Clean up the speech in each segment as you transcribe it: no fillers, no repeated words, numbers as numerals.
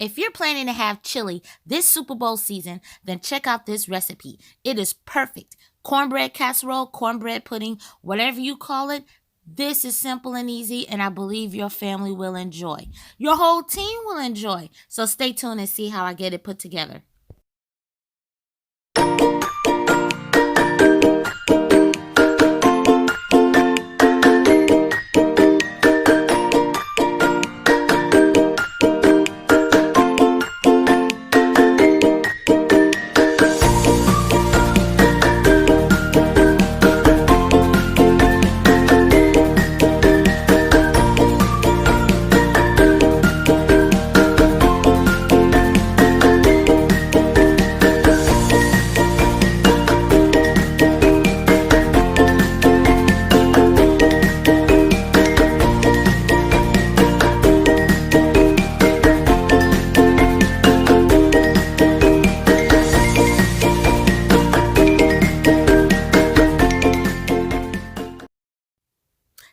If you're planning to have chili this Super Bowl season, then check out this recipe. It is perfect. Cornbread casserole, cornbread pudding, whatever you call it. This is simple and easy, and I believe your family will enjoy. Your whole team will enjoy. So stay tuned and see how I get it put together.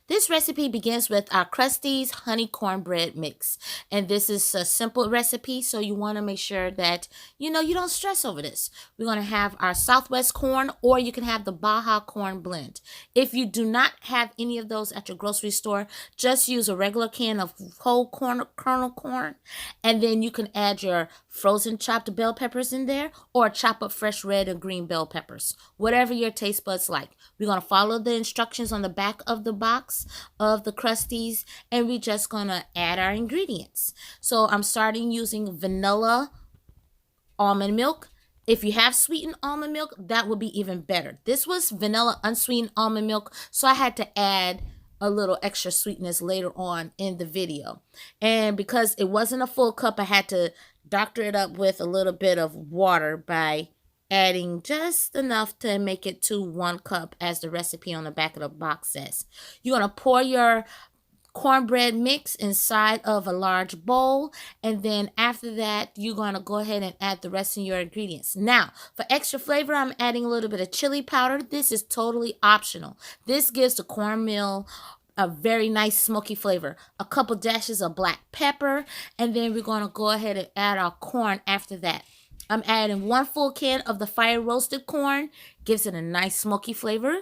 This recipe begins with our Krusteaz honey cornbread mix. And this is a simple recipe, so you want to make sure that, you don't stress over this. We're going to have our Southwest corn, or you can have the Baja corn blend. If you do not have any of those at your grocery store, just use a regular can of whole kernel corn. And then you can add your frozen chopped bell peppers in there, or chop up fresh red and green bell peppers. Whatever your taste buds like. We're going to follow the instructions on the back of the box of the Krusteaz, and we're just gonna add our ingredients. So I'm starting using vanilla almond milk. If you have sweetened almond milk, that would be even better. This was vanilla unsweetened almond milk, so I had to add a little extra sweetness later on in the video. And because it wasn't a full cup, I had to doctor it up with a little bit of water by adding just enough to make it to 1 cup, as the recipe on the back of the box says. You're going to pour your cornbread mix inside of a large bowl, and then after that you're going to go ahead and add the rest of your ingredients. Now, for extra flavor, I'm adding a little bit of chili powder. This is totally optional. This gives the cornmeal a very nice smoky flavor. A couple dashes of black pepper, and then we're going to go ahead and add our corn after that. I'm adding 1 full can of the fire roasted corn. Gives it a nice smoky flavor.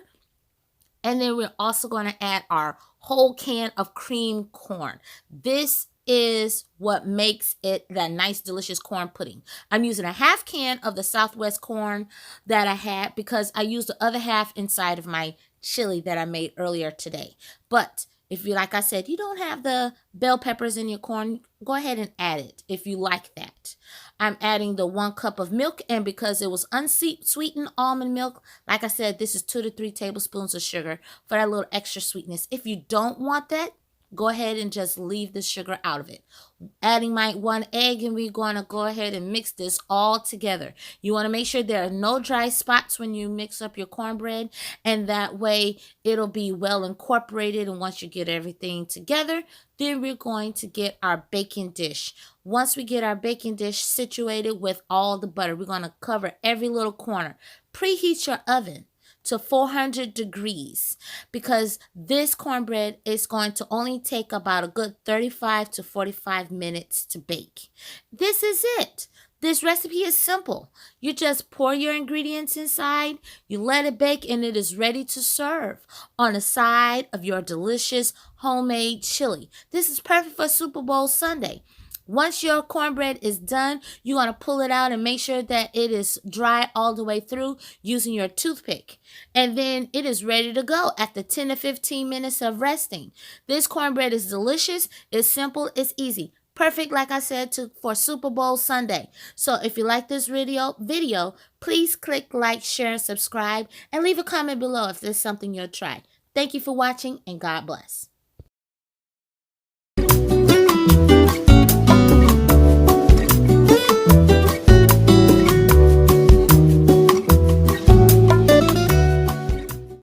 And then we're also going to add our whole can of cream corn. This is what makes it that nice, delicious corn pudding. I'm using a half can of the Southwest corn that I had, because I used the other half inside of my chili that I made earlier today. But if you, like I said, you don't have the bell peppers in your corn, go ahead and add it if you like that. I'm adding the 1 cup of milk, and because it was unsweetened almond milk, like I said, this is 2 to 3 tablespoons of sugar for that little extra sweetness. If you don't want that, go ahead and just leave the sugar out of it. Adding my 1 egg, and we're going to go ahead and mix this all together. You want to make sure there are no dry spots when you mix up your cornbread, and that way it'll be well incorporated. And once you get everything together, then we're going to get our baking dish. Once we get our baking dish situated with all the butter, we're going to cover every little corner. Preheat your oven to 400 degrees, because this cornbread is going to only take about a good 35 to 45 minutes to bake. This is it. This recipe is simple. You just pour your ingredients inside, you let it bake, and it is ready to serve on the side of your delicious homemade chili. This is perfect for Super Bowl Sunday. Once your cornbread is done, you want to pull it out and make sure that it is dry all the way through using your toothpick. And then it is ready to go after 10 to 15 minutes of resting. This cornbread is delicious, it's simple, it's easy. Perfect, like I said, for Super Bowl Sunday. So if you like this video, please click like, share, and subscribe, and leave a comment below if there's something you'll try. Thank you for watching, and God bless.